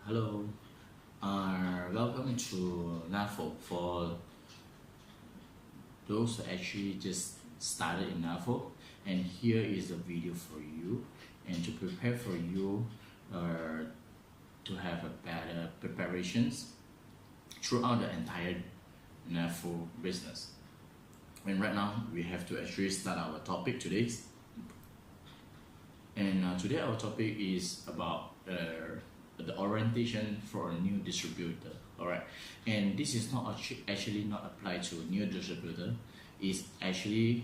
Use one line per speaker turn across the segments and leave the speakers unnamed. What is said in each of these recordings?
Hello, welcome to NAFO. For those who actually just started in NAFO, and here is a video for you and to prepare for you to have a better preparations throughout the entire NAFO business. And right now we have to actually start our topic today. And today our topic is about the orientation for a new distributor. All right, and this is not actually not applied to a new distributor. It's actually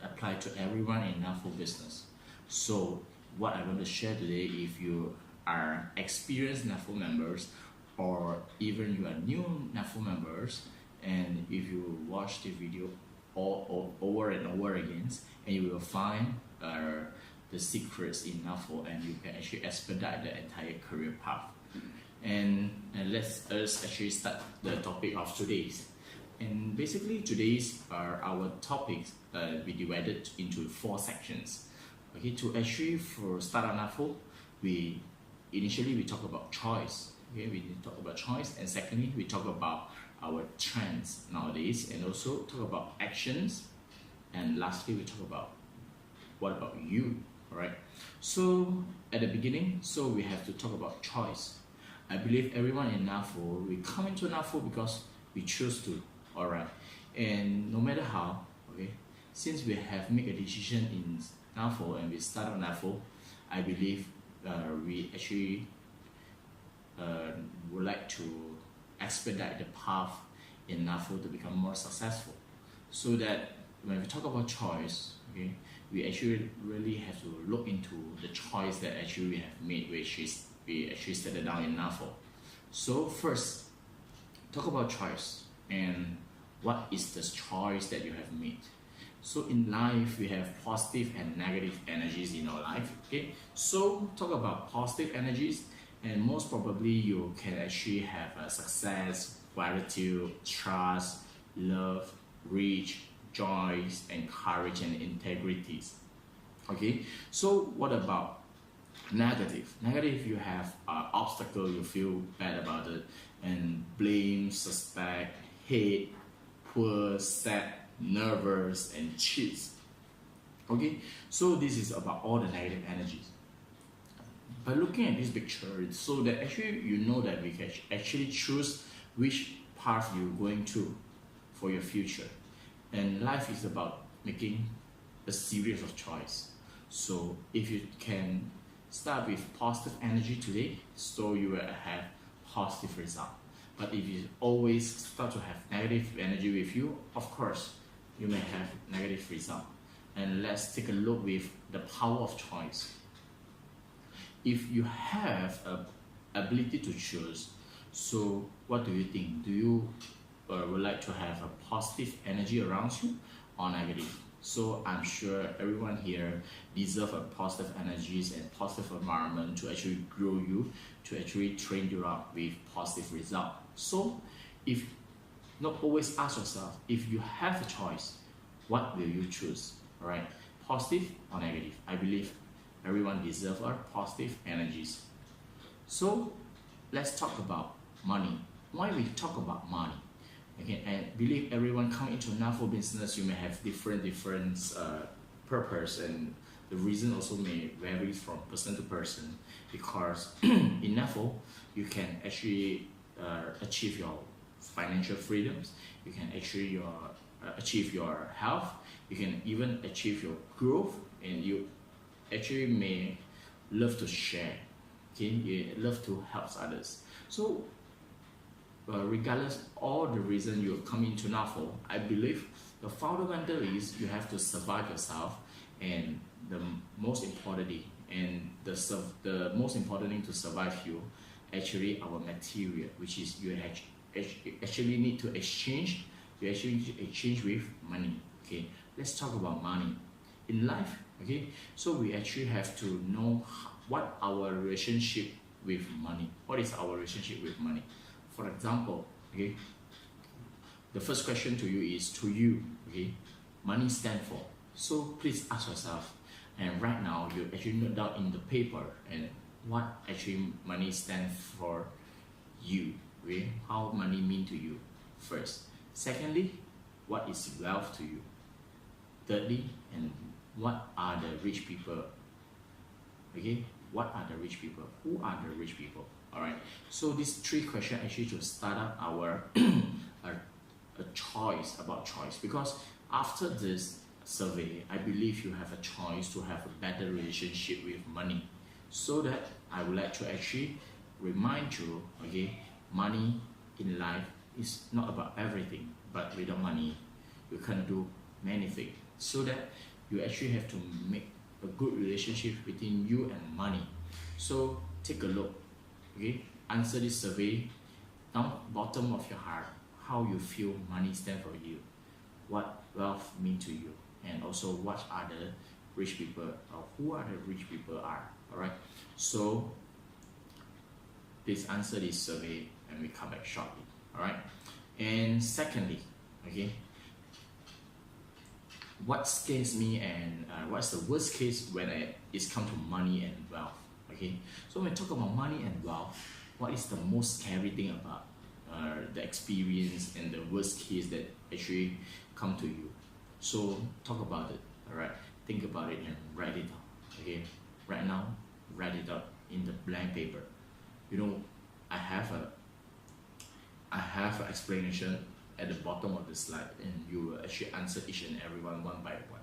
applied to everyone in NAFO business. So what I want to share today, if you are experienced NAFO members or even you are new NAFO members, and if you watch the video all over and over again, and you will find the secrets in NAFO, and you can actually expedite the entire career path. And let's actually start the topic of today's. And basically today's our topics we divided into 4 sections. Okay, to actually for start on NAFO, we initially talk about choice. Okay, we talk about choice, and secondly we talk about our trends nowadays, and also talk about actions, and lastly we talk about what about you. All right, so at the beginning, so we have to talk about choice. I believe everyone in NAFO, we come into NAFO because we choose to. All right, and no matter how, okay, since we have made a decision in NAFO and we start on NAFO, I believe we actually would like to expedite the path in NAFO to become more successful. So that when we talk about choice, okay, we actually really have to look into the choice that actually we have made, which is we actually set it down in NAFO. So first, talk about choice and what is the choice that you have made. So in life, we have positive and negative energies in our life. Okay, so talk about positive energies, and most probably you can actually have a success, gratitude, trust, love, reach, joys, and courage and integrities. Okay, so what about negative? Negative, you have obstacle, you feel bad about it, and blame, suspect, hate, poor, sad, nervous, and cheats. Okay, so this is about all the negative energies. By looking at this picture, so that actually you know that we can actually choose which path you're going to for your future. And life is about making a series of choice. So if you can start with positive energy today, so you will have positive result. But if you always start to have negative energy with you, of course you may have negative result. And let's take a look with the power of choice. If you have a ability to choose, so what do you think? Do you would like to have a positive energy around you or negative? So I'm sure everyone here deserves a positive energies and positive environment to actually grow you, to actually train you up with positive result. So if not, always ask yourself, if you have a choice, what will you choose? All right, positive or negative? I believe everyone deserves our positive energies. So let's talk about money. Why we talk about money? Okay, and believe everyone come into NAFO business, you may have different purpose, and the reason also may vary from person to person, because in NAFO you can actually achieve your financial freedoms, you can actually achieve your health, you can even achieve your growth, and you actually may love to share, okay, you love to help others. So regardless all the reason you come into NAFO, I believe the fundamental is you have to survive yourself, and the most importantly, and the most important thing to survive you, actually our material, which is you actually need to exchange. You actually need to exchange with money. Okay, let's talk about money in life. Okay, so we actually have to know what our relationship with money. What is our relationship with money? For example, okay, the first question to you is, to you, okay, money stand for. So please ask yourself, and right now you actually note down in the paper and what actually money stands for you, okay? How money mean to you first. Secondly, what is wealth to you? Thirdly, and what are the rich people? Okay, what are the rich people? Who are the rich people? All right. So these three questions actually to start up our a choice about choice, because after this survey, I believe you have a choice to have a better relationship with money. So that I would like to actually remind you, okay, money in life is not about everything, but without money, you can't do many things. So that you actually have to make a good relationship between you and money. So take a look, okay, answer this survey down bottom of your heart, how you feel money stand for you, what wealth mean to you, and also what are the rich people, or who are the rich people are. All right, so please answer this survey and we come back shortly. All right, and secondly, okay, what scares me and what's the worst case when it's come to money and wealth? Okay, so when we talk about money and wealth, what is the most scary thing about the experience and the worst case that actually come to you? So talk about it. All right, think about it and write it down. Okay, right now, write it up in the blank paper. You know, I have an explanation at the bottom of the slide, and you will actually answer each and every one by one.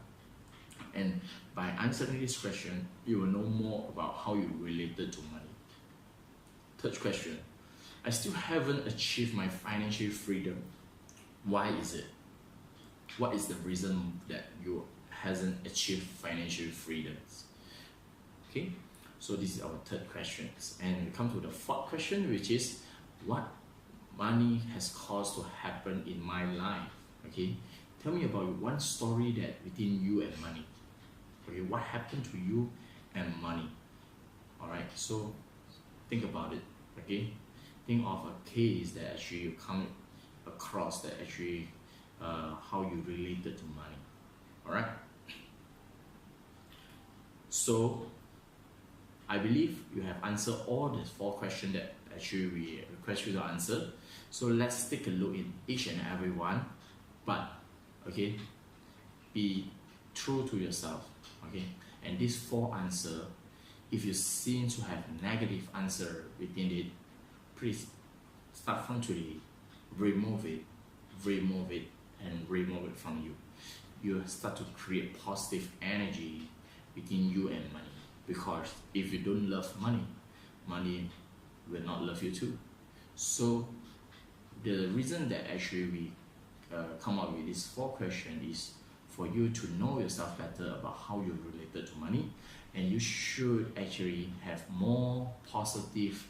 And by answering this question, you will know more about how you related to money. Third question, I still haven't achieved my financial freedom. Why is it? What is the reason that you hasn't achieved financial freedoms? Okay, so this is our third question. And we come to the fourth question, which is what money has caused to happen in my life. Okay, tell me about one story that between you and money. Okay, what happened to you and money? All right, so think about it. Okay, think of a case that actually you come across that actually how you related to money. All right, so I believe you have answered all the four questions that actually we request you to answer. So let's take a look in each and every one, but okay, be true to yourself. Okay, and these four answer, if you seem to have negative answer within it, please start from today, remove it, and remove it from you. You start to create positive energy between you and money, because if you don't love money, money will not love you too. So the reason that actually we come up with these four questions is for you to know yourself better about how you're related to money, and you should actually have more positive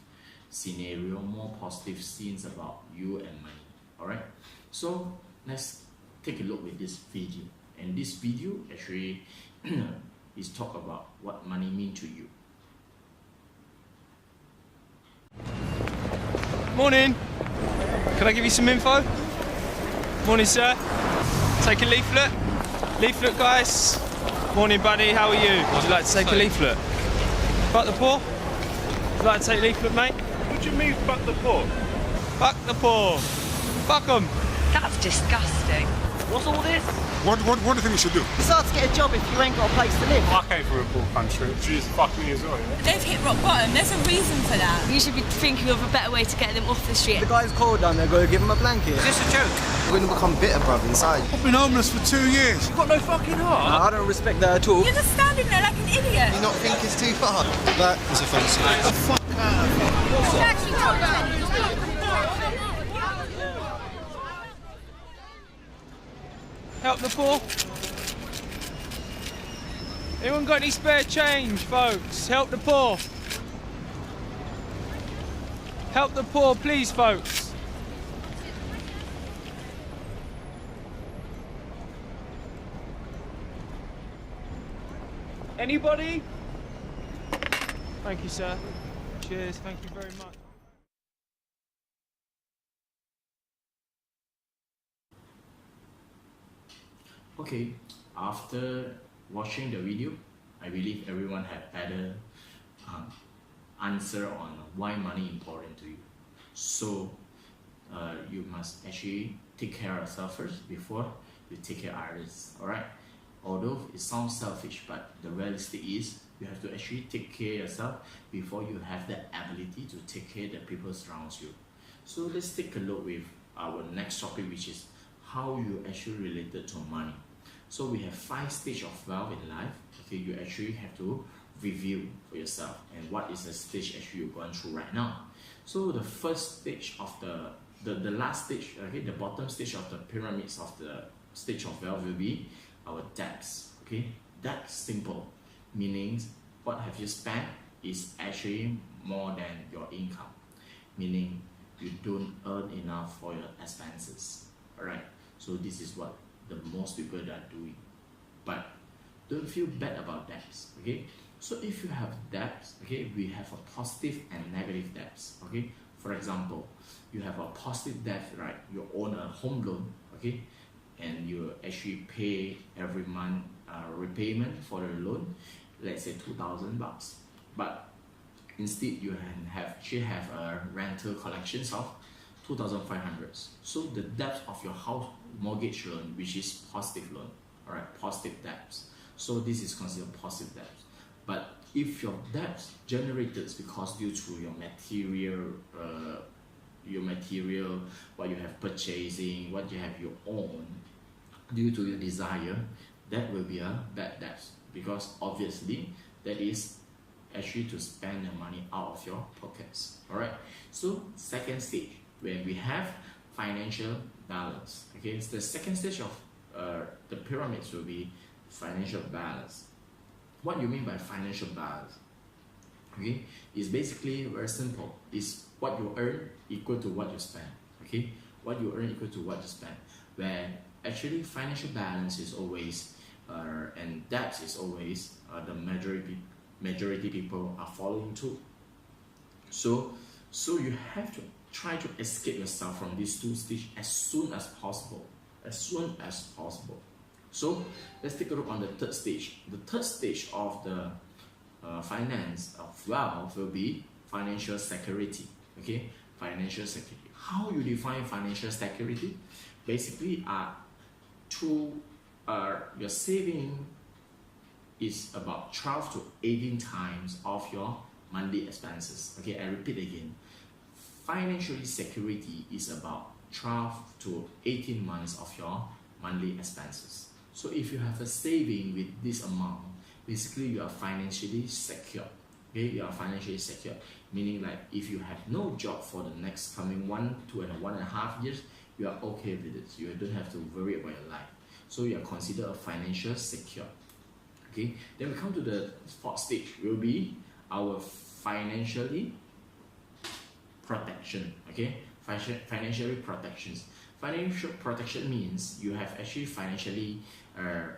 scenario, more positive scenes about you and money. All right, so let's take a look with this video, and this video actually is talk about what money mean to you.
Morning. Can I give you some info? Morning, sir. Take a leaflet. Leaflet, guys. Morning, buddy. How are you? Would you like to take a leaflet? Fuck the poor? Would you like to take a leaflet, mate?
What do you mean, fuck the poor?
Fuck the poor. Fuck them.
That's disgusting. What's all this?
What do you think you should do?
It's hard to get a job if you ain't got a place to live.
I came from a poor country. She just fucked me as well, yeah?
They've hit rock bottom. There's a reason for that.
You should be thinking of a better way to get them off the street.
The guy's cold down there, go give him a blanket.
Is this a joke?
We're gonna become bitter, bruv, inside.
I've been homeless for 2 years. You've got no fucking heart.
I don't respect that at all.
You're just standing there like an idiot.
Do you not think it's too far? That is offensive. Fuck
Help the poor. Anyone got any spare change, folks? Help the poor. Help the poor, please, folks. Anybody? Thank you, sir. Cheers, thank you very much.
Okay, after watching the video, I believe everyone had better answer on why money important to you. So you must actually take care of yourself first before you take care of others. All right. Although it sounds selfish, but the realistic is you have to actually take care of yourself before you have the ability to take care of the people surrounds you. So let's take a look with our next topic, which is how you actually related to money. So we have 5 stages of wealth in life. Okay, you actually have to review for yourself and what is the stage actually you're going through right now. So the first stage of the last stage, okay, the bottom stage of the pyramids of the stage of wealth will be our debts. Okay, that's simple, meaning what have you spent is actually more than your income, meaning you don't earn enough for your expenses. All right, so this is what the most people are doing, but don't feel bad about debts. Okay, so if you have debts, okay, we have a positive and negative debts. Okay, for example, you have a positive debt, right? You own a home loan, okay, and you actually pay every month repayment for the loan, let's say $2,000, but instead you actually have a rental collections of 2,500. So the debt of your house mortgage loan, which is positive loan, all right, positive debts. So this is considered positive debt. But if your debt generated because due to your material, what you have purchasing, what you have your own, due to your desire, that will be a bad debt, because obviously that is actually to spend the money out of your pockets. All right. So second stage, when we have financial balance. Okay, so the second stage of the pyramids will be financial balance. What you mean by financial balance? Okay, is basically very simple. Is what you earn equal to what you spend. Okay, what you earn equal to what you spend. Where actually financial balance is always and debt is always the majority people are following too. So you have to try to escape yourself from these 2 stages as soon as possible. So let's take a look on the third stage. The third stage of the finance of wealth will be financial security. Okay, financial security. How you define financial security? Basically, your saving is about 12 to 18 times of your monthly expenses. Okay, I repeat again. Financial security is about 12 to 18 months of your monthly expenses. So if you have a saving with this amount, basically you are financially secure. Okay, you are financially secure, meaning like if you have no job for the next coming 1.5 years, you are okay with it. You don't have to worry about your life. So you are considered a financial secure. Okay, then we come to the fourth stage, will be our financially protection. Okay, financially protections. Financial protection means you have actually financially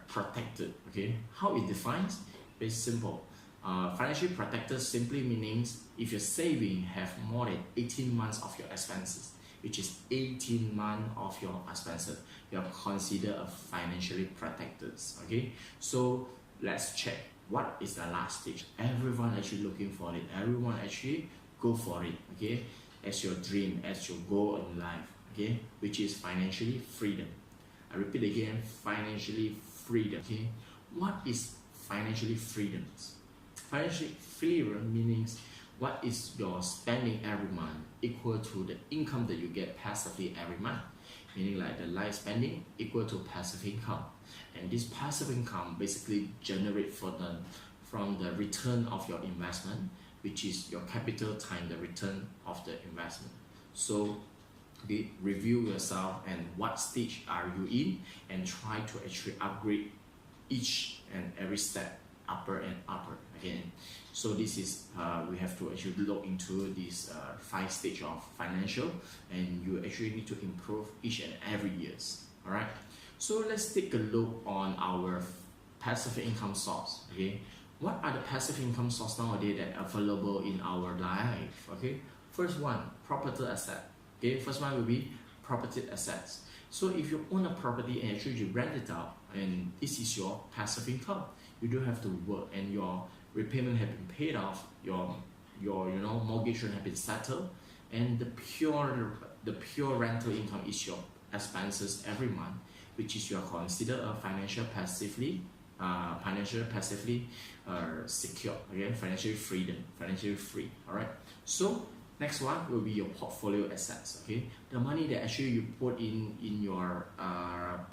protected. Okay, how it defines? Very simple. Financially protected simply means if your saving have more than 18 months of your expenses, which is 18 months of your expenses, you are considered a financially protected. Okay, so let's check what is the last stage. Everyone actually looking for it. Everyone actually go for it. Okay, as your dream, as your goal in life. Okay, which is financially freedom. I repeat again, financially freedom. Okay, what is financially freedom? Financially freedom means what is your spending every month equal to the income that you get passively every month, meaning like the life spending equal to passive income, and this passive income basically generate from the return of your investment, which is your capital times the return of the investment. So review yourself and what stage are you in, and try to actually upgrade each and every step upper and upper again. So this is we have to actually look into this 5 stage of financial, and you actually need to improve each and every years. All right, so let's take a look on our passive income source. Okay, what are the passive income source nowadays that are available in our life? Okay, first one, property asset. Okay, first one will be property assets. So if you own a property and actually you rent it out, and this is your passive income, you don't have to work, and your repayment have been paid off, your mortgage loan have been settled, and the pure rental income is your expenses every month, which is you are considered a financially passively secure, again, financially free. All right. So next one will be your portfolio assets. Okay, the money that actually you put in your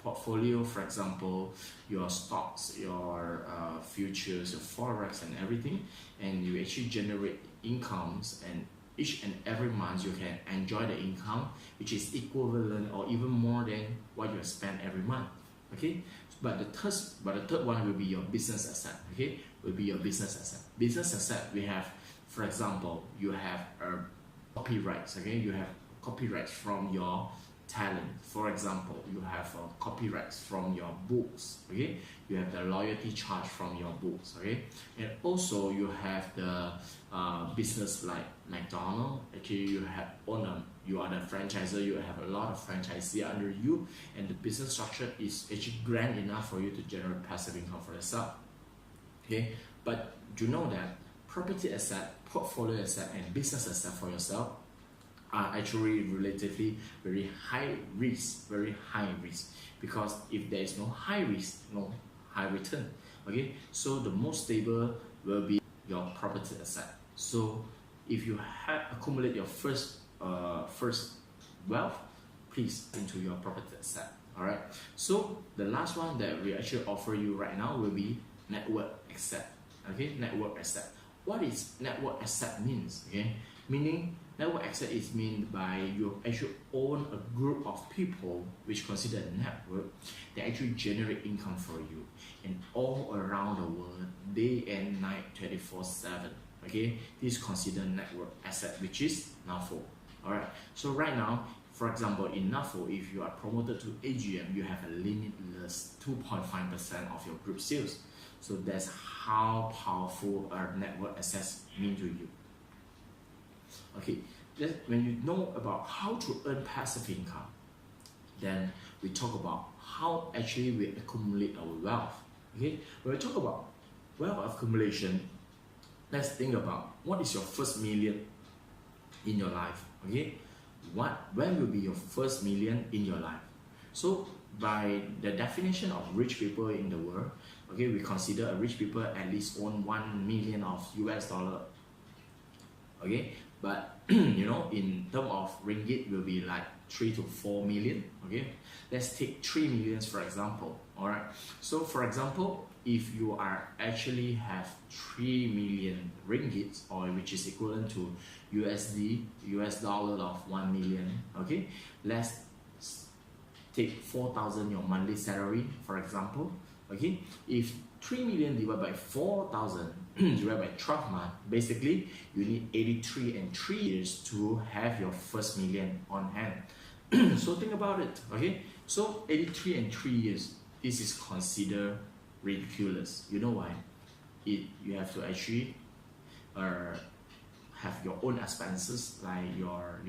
portfolio, for example, your stocks, your futures, your forex, and everything, and you actually generate incomes, and each and every month you can enjoy the income, which is equivalent or even more than what you spend every month. Okay, but the third one will be your business asset. Okay, will be your business asset. Business asset, we have, for example, you have copyrights. Okay, you have copyrights from your talent. For example, you have copyrights from your books. Okay, you have the loyalty charge from your books. Okay, and also you have the business like McDonald's. Actually, you are the franchisor. You have a lot of franchisees under you, and the business structure is actually grand enough for you to generate passive income for yourself. Okay, but you know that property asset, portfolio asset, and business asset for yourself are actually relatively very high risk, because if there is no high risk, no high return. Okay, so the most stable will be your property asset. So if you have accumulate your first wealth, please into your property asset. All right. So the last one that we actually offer you right now will be network asset. Okay, network asset. What is network asset means? Okay, meaning network asset is meant by you actually own a group of people which consider a network that actually generate income for you, and all around the world, day and night, 24/7. Okay, this is considered network asset, which is NAFO. All right. So right now, for example, in NAFO, if you are promoted to AGM, you have a limitless 2.5% of your group sales. So that's how powerful a network assets mean to you. Okay, then when you know about how to earn passive income, then we talk about how actually we accumulate our wealth. Okay, when we talk about wealth accumulation, let's think about what is your first million in your life. Okay, when will be your first million in your life? So by the definition of rich people in the world, okay, we consider a rich people at least own 1 million of US dollar. Okay, but you know, in terms of ringgit, will be like 3 to 4 million. Okay, let's take 3 millions for example. All right, so for example, if you are actually have 3 million ringgits, or which is equivalent to US dollar of 1 million. Okay, let's take 4,000 your monthly salary for example. Okay, if 3 million divided by 4,000 divided by 12 months, basically you need 83 and 3 years to have your first million on hand. So think about it. Okay, so 83 and 3 years, this is considered ridiculous. You know why? You have to actually have your own expenses, like your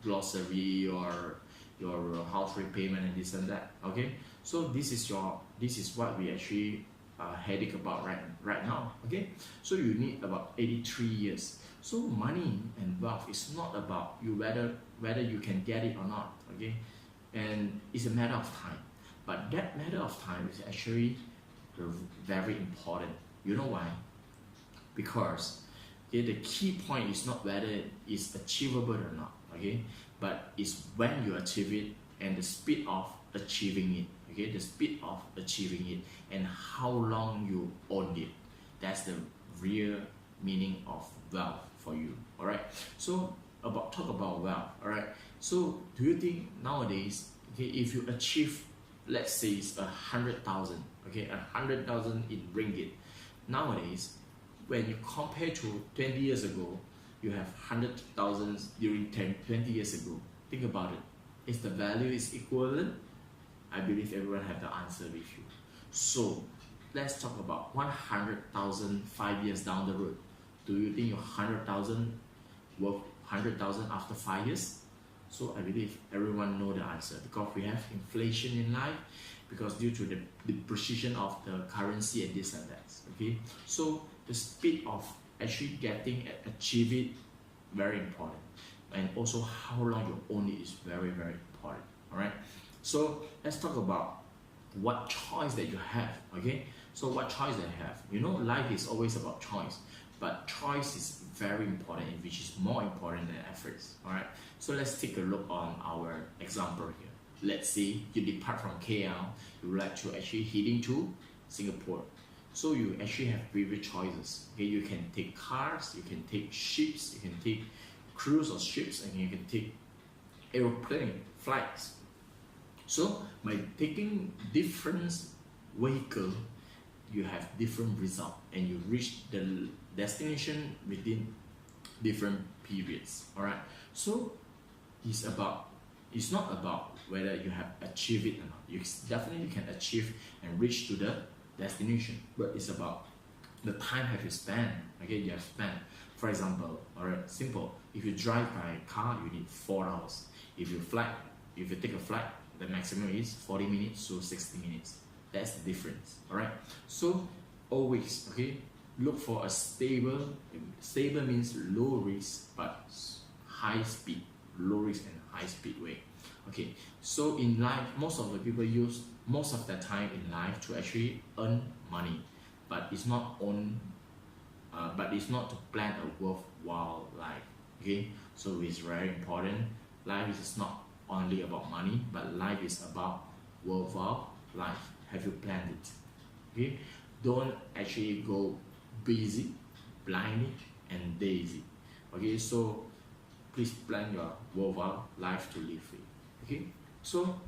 grocery, your house repayment, and this and that. Okay, so this is what we actually headache about right now. Okay, so you need about 83 years. So money and wealth is not about you whether you can get it or not. Okay, and it's a matter of time. But that matter of time is actually very important. You know why? Because okay, the key point is not whether it's achievable or not. Okay, but it's when you achieve it and the speed of achieving it. Okay, the speed of achieving it and how long you own it. That's the real meaning of wealth for you. All right. So talk about wealth. All right. So do you think nowadays, okay, if you achieve, let's say it's 100,000, okay, 100,000 in ringgit, nowadays, when you compare to 20 years ago, you have 100,000 during 20 years ago. Think about it. Is the value is equivalent? I believe everyone have the answer with you. So let's talk about 100,000 5 years down the road. Do you think your 100,000 worth 100,000 after 5 years? So I believe everyone know the answer, because we have inflation in life, because due to the depreciation of the currency and this and that. Okay, so the speed of actually achieve it, very important. and also how long you own it is very, very important. All right. So let's talk about what choice that you have. Okay. So what choice that you have? You know, life is always about choice, but choice is very important, which is more important than efforts. All right. So let's take a look on our example here. Let's say you depart from KL, you would like to actually heading to Singapore. So you actually have previous choices. Okay, you can take cars, you can take ships, you can take cruise or ships, and you can take aeroplane flights. So by taking different vehicle, you have different result, and you reach the destination within different periods. All right. So it's not about whether you have achieved it or not. You definitely can achieve and reach to the destination, but it's about the time have you spent. Okay, you have spent. For example, all right, simple. If you drive by car, you need 4 hours. If you take a flight, the maximum is 40 minutes to 60 minutes. That's the difference. All right. So always, okay, look for a stable. Stable means low risk but high speed. Low risk and high speed way. Okay. So in life, most of the people use most of their time in life to actually earn money, but it's not to plan a worthwhile life. Okay. So it's very important. Life is not only about money, but life is about worthwhile life. Have you planned it? Okay. Don't actually go busy, blindly, and daisy. Okay. So please plan your worthwhile life to live with. Okay. So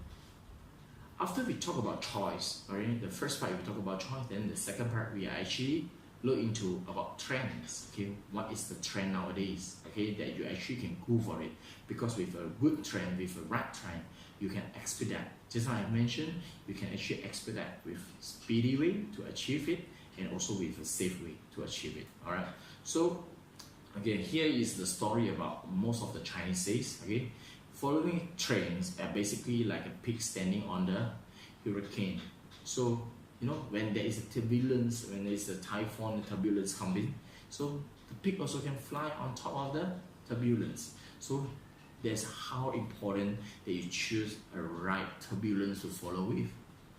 after we talk about choice, alright, the first part we talk about choice, then the second part we actually look into about trends. Okay, what is the trend nowadays? Okay, that you actually can go for it, because with a good trend, with a right trend, you can expedite. Just like I mentioned, you can actually expedite with speedy way to achieve it, and also with a safe way to achieve it. All right. So again, here is the story about most of the Chinese says. Okay, following trends are basically like a pig standing on the hurricane. So you know, when there is a turbulence, when there is a typhoon, the turbulence coming, so the pig also can fly on top of the turbulence. So that's how important that you choose a right turbulence to follow with.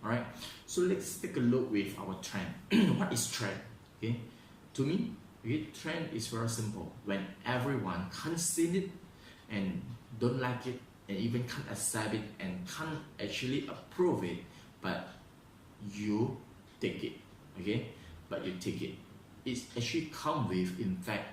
All right. So let's take a look with our trend. What is trend? Okay. To me, okay, trend is very simple. When everyone can't see it and don't like it, and even can't accept it and can't actually approve it, but you take it. Okay. But you take it. It's actually come with, in fact,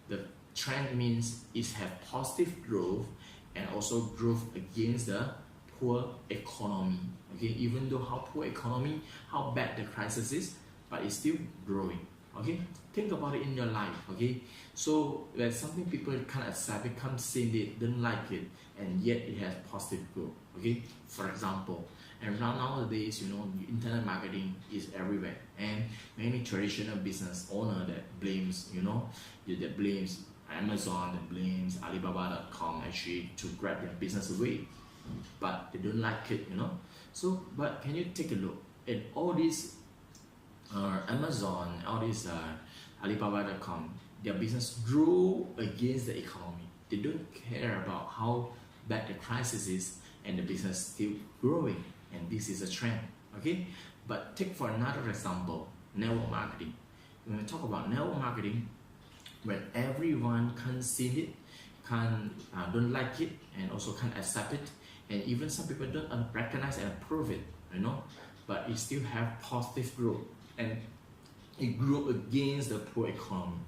the trend means it have positive growth and also growth against the poor economy. Okay, even though how poor economy, how bad the crisis is, but it's still growing. Okay, think about it in your life. Okay, so there's something people can't accept, it, can't see it, don't like it, and yet it has positive growth. Okay, for example, and nowadays, you know, internet marketing is everywhere, and many traditional business owner that blames, you know, that blames Amazon, that blames Alibaba.com actually to grab their business away, but they don't like it, you know. So, but can you take a look at all these Amazon, all these Alibaba.com, their business grow against the economy. They don't care about how bad the crisis is, and the business still growing, and this is a trend. Okay, but take for another example, network marketing. When we talk about network marketing, when everyone can't see it, don't like it, and also can't accept it, and even some people don't recognize and approve it, you know, but it still have positive growth, and it grew against the poor economy.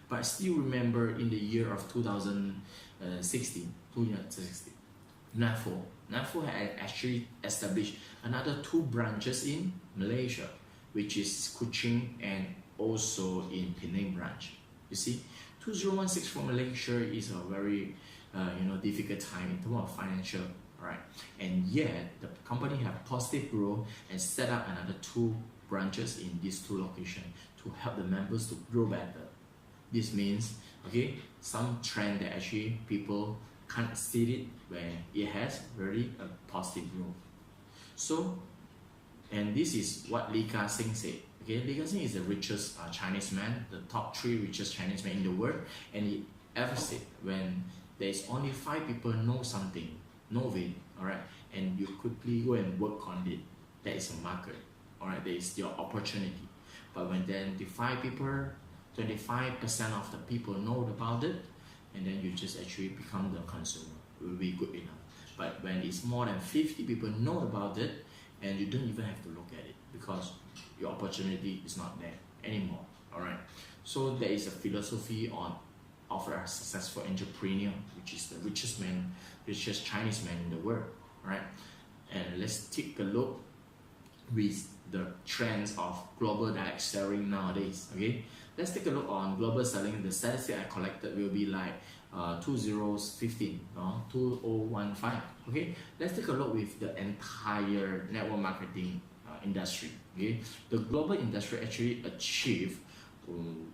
But still remember, in the year of 2016, NAFO had actually established another 2 branches in Malaysia, which is Kuching and also in Penang branch. You see, 2016 for Malaysia is a very difficult time in terms of financial, right? And yet the company have positive growth and set up another 2 branches in these 2 locations to help the members to grow better. This means, okay, some trend that actually people can't see it, where it has very a positive growth. So, and this is what Li Ka-shing said. Okay, Li Ka-shing is the richest Chinese man, the top 3 richest Chinese man in the world, and he ever said when there is only 5 people know something, know it, all right, and you quickly go and work on it, that is a market, all right, that is your opportunity. But when then the 5 people, 25% of the people know about it, and then you just actually become the consumer, it will be good enough. But when it's more than 50 people know about it, and you don't even have to look at it because your opportunity is not there anymore, all right. So there is a philosophy of a successful entrepreneur, which is the richest Chinese man in the world, all right. And let's take a look with the trends of global direct selling nowadays. Okay, let's take a look on global selling. The statistic I collected will be like 2015 2015. Okay, let's take a look with the entire network marketing industry. Okay, the global industry actually achieved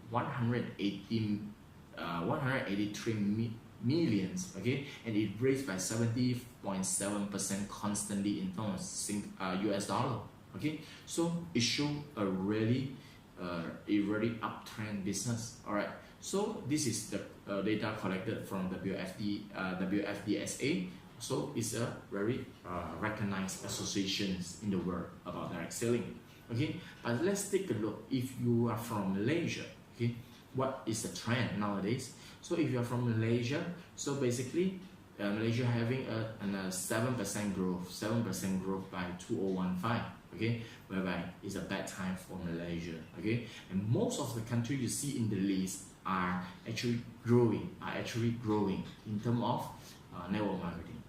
183 millions. Okay, and it raised by 70.7% constantly in terms of US dollar. Okay, so it shows a really uptrend business. All right, so this is the data collected from WFDSA. So it's a very recognized associations in the world about direct selling. Okay, but let's take a look. If you are from Malaysia, okay, what is the trend nowadays? So if you are from Malaysia, so basically Malaysia having a 7% growth by 2015. Okay, whereby it's a bad time for Malaysia. Okay, and most of the countries you see in the list are actually growing in terms of network marketing.